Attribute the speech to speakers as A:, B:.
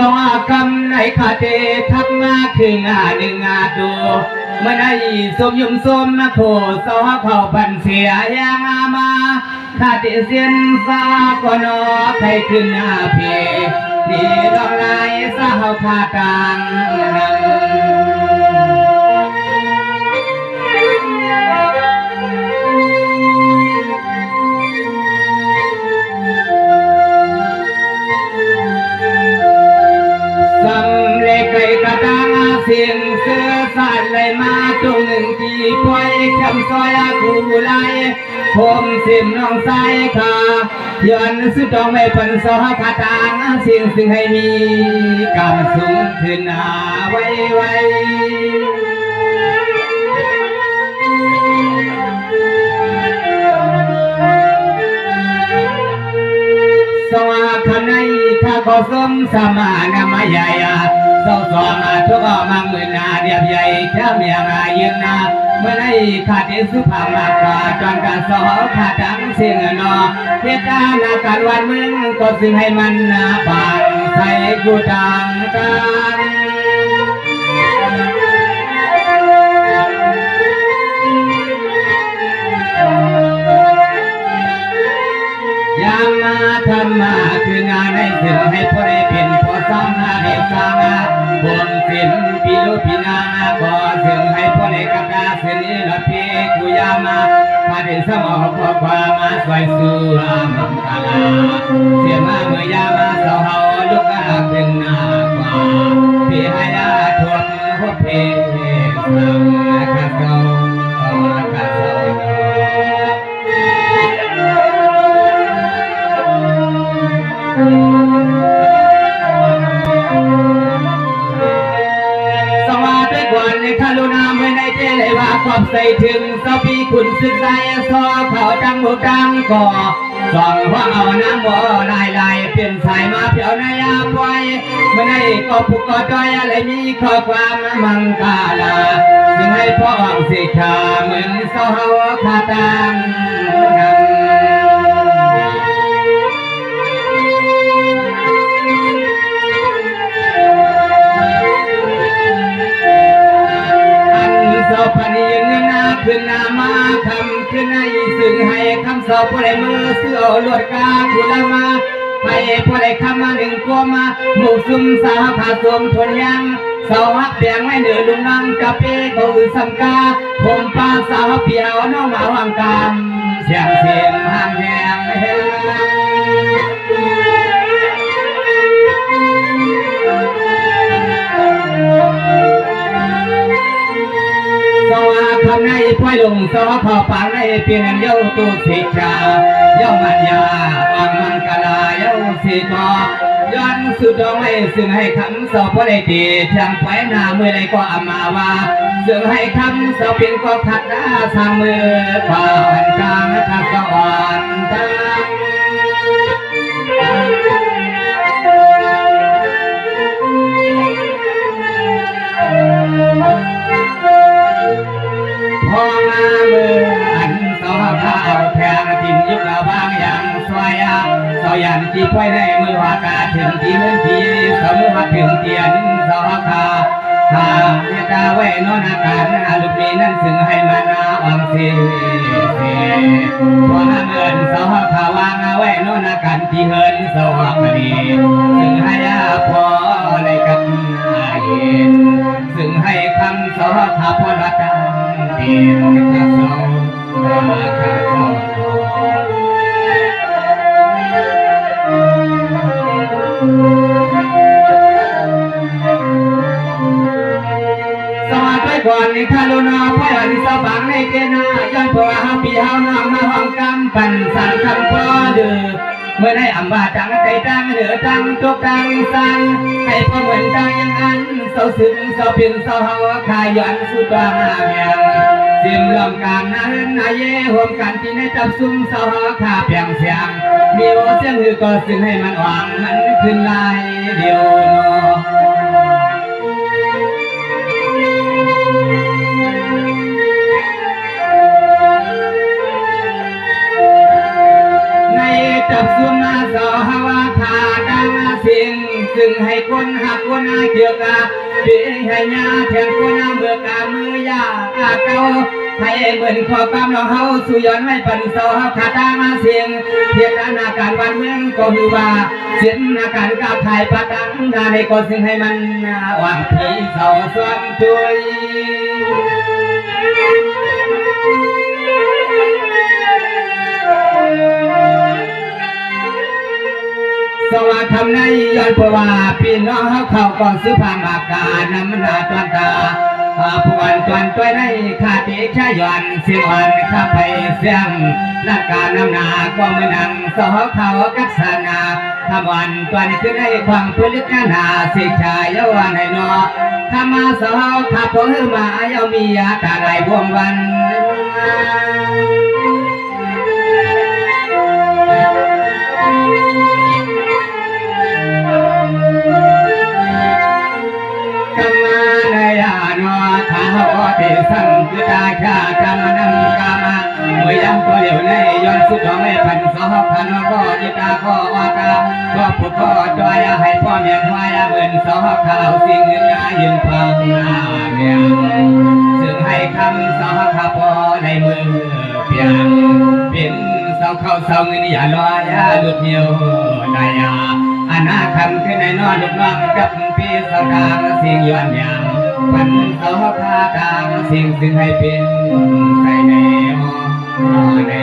A: องคำในคาเตทักมาคืองาหนึ่งาดูเมื่อได้สมยุมสมมาโคสอเข้าบันเสียยางมาคาเตเสียนสาก็นอไทยขึ้นหน้าเพดีดอกลายสาวคาตังสำเร็จไก่กระดังเสียงเสือสานไหลมาตรงหนึ่งที่ปล่อยคำซอยกูไล่ผมสิมน้องสายขาย้อนสุดดองไม่ปันสอคาตางเสียงซึ่งให้มีกำสูงขึ้นหน้าไว้สวาคณะถ้าก็สมสมานามายายาสาวสองทุกมังมือนาเดียบใหญ่แค่เมียงยืนนาเมื่อไรขาดสุภาพมากาจนการสอขาดดังเสียงนอเฮ็ดตานาการวันมึงก็ซึ่งให้มันนาบางใส่กูดังกันยามมาทำมาคืองานให้ถึงให้พ่อได้เป็นพ่อสร้างงานให้สร้างบนสินปีลุปีนาก็ถึงให้พ่อได้กระดาษเส้นนี้ละพี่กุยามาได้สมองข้อความมาสวยสู่มังกาลาเสียมาเมื่อยามาสาวเฮาลูกอาเป็นนากว่าพี่ให้ยาทวงหัวเพสังกะเซากะเซาสวัสดีวันในคารุณาเมื่อในเจเลยว่าขอบใส่ถึงสปีคุณศึกษาซอเขาดังหูดังก่อส่องว่าเอาน้ำบ่อลายเปลี่ยนสายมาเพียวในยาปล่อยเมื่อในก็ผูกก็จอยอะไรมีข้อความมังกาลาจึงให้พ่อสิชาเหมือนเสาคาตังสอบพันยืนนาขึ้นนามาคำขึ้นในซึ่งให้คำสอบผู้ใดมือเสื้อลวดกาคุลมาให้ผู้ใดคำมาหนึ่งกัวมาหมู่ซุ่มสาวผาสมทนยังสาวฮักเปียงไม่เหนือลุงนังกะเป้ก็อือสังกาผมป้าสาวเปียวน้องมาวังกามเสียงห่างแหงสวาคำในป้อยลงสวาขอปางในเพียงเย้าตุสิชาเย้ามัญญาวังมังกลาเย้าสิกอย้อนสุดดองให้ซึ่งให้คำสอบพอได้ดีทางไปหน้าเมื่อไรก็อามาว่าซึ่งให้คำสอบเป็นก็ขัดหน้าทางมือผ่านกลางขัดสวรรค์พอมาเมื่ออันสอข้าวแทงทิมยุบละบางอย่างสวยสอยันที่พ่อยในมือว่ากาถึงที่เมืองที่สมือว่าถึงเตียนสอข้าเนตาไว้นอนอาการลูกนี้นั่นซึ่งให้มานาวังเสียพอมาเงินสอข้าวางไว้นอนอาการที่เฮินสวักดีซึ่งให้พอเลยกันเห็นซึ่งให้คำสอข้าพอละกันเดียวข้าเศร้าข้าเศร้าสวัสดีก่อนในคารุณาพ่อหลานสาวบางในเจนาย้อนผัวหาปีเฮาน้องมาห้องกำปั่นสั่งคำพ่อเดือเมื่อได้อัมบาจังใจจังเหนือจังจบจังสั่งให้พ่อเหมือนจังยังอันเศร้าซึ้งเศร้าเพียนเศร้าเฮาขายย้อนสุดว่ามาเมียงสิมลำการนั้นนายเย่ห่วมกันที่ในจับซุ่มเศร้าเฮาขาเพียงเสียงมีโอเสียงหือก็ซึ่งให้มันหวังมันขึ้นลายเดียวเนาะจับสุมาสอหาวาทาดังสิง ซึ่งให้คนหักคนอาเกี่ยวกับเพียงให้ยาแทนคนอาเบิกกามือยาเก่าให้เหมือนขอความน้องเฮาสุย้อนให้ปันเสาขาตามาเสียงเพียงอาการวันเมืองก็คือว่าเสียงอาการกับถ่ายประตังนาในก็ซึ่งให้มันวางผีเสาสวมช่วยสวัสดิ์ทำในย้อนเพราะว่าพี่น้องเขาก่อนซื้อผ้ามากานำมันหาตอนตาพวนตอนตัวในขาติชาย้อนเสียงวันข้าไปเสียงนักการนำนาก็มือนังสอเขากัศนาทำวันตัวนี้คือในความพื้นลึกหนาสิชายเยาวันให้นอทำมาสอขับพงมาเยามีอาตาไหลบวงวันเตสังคือตาชากามนังกามาเมื่อยังตัวเดียวในย้อนสุดดอกไม่พันสองพันก็ยิตาก็วาตาก็พุทธก็จอยให้พ่อแม่ทวายเหมือนสองข่าวสิ่งเงินยืนฟังเมียงซึ่งให้คำสองข่าวพอในมือเพียงเป็นสองข่าวสองเงินอย่าลอยหลุดเหี่ยวได้ยาอนาคำขึ้นในนอนลุกน้องกับพี่สาวกางสิ่งย้อนยังพันสองข่าวกางสิ่งซึ่งให้เป็นใส่ในใน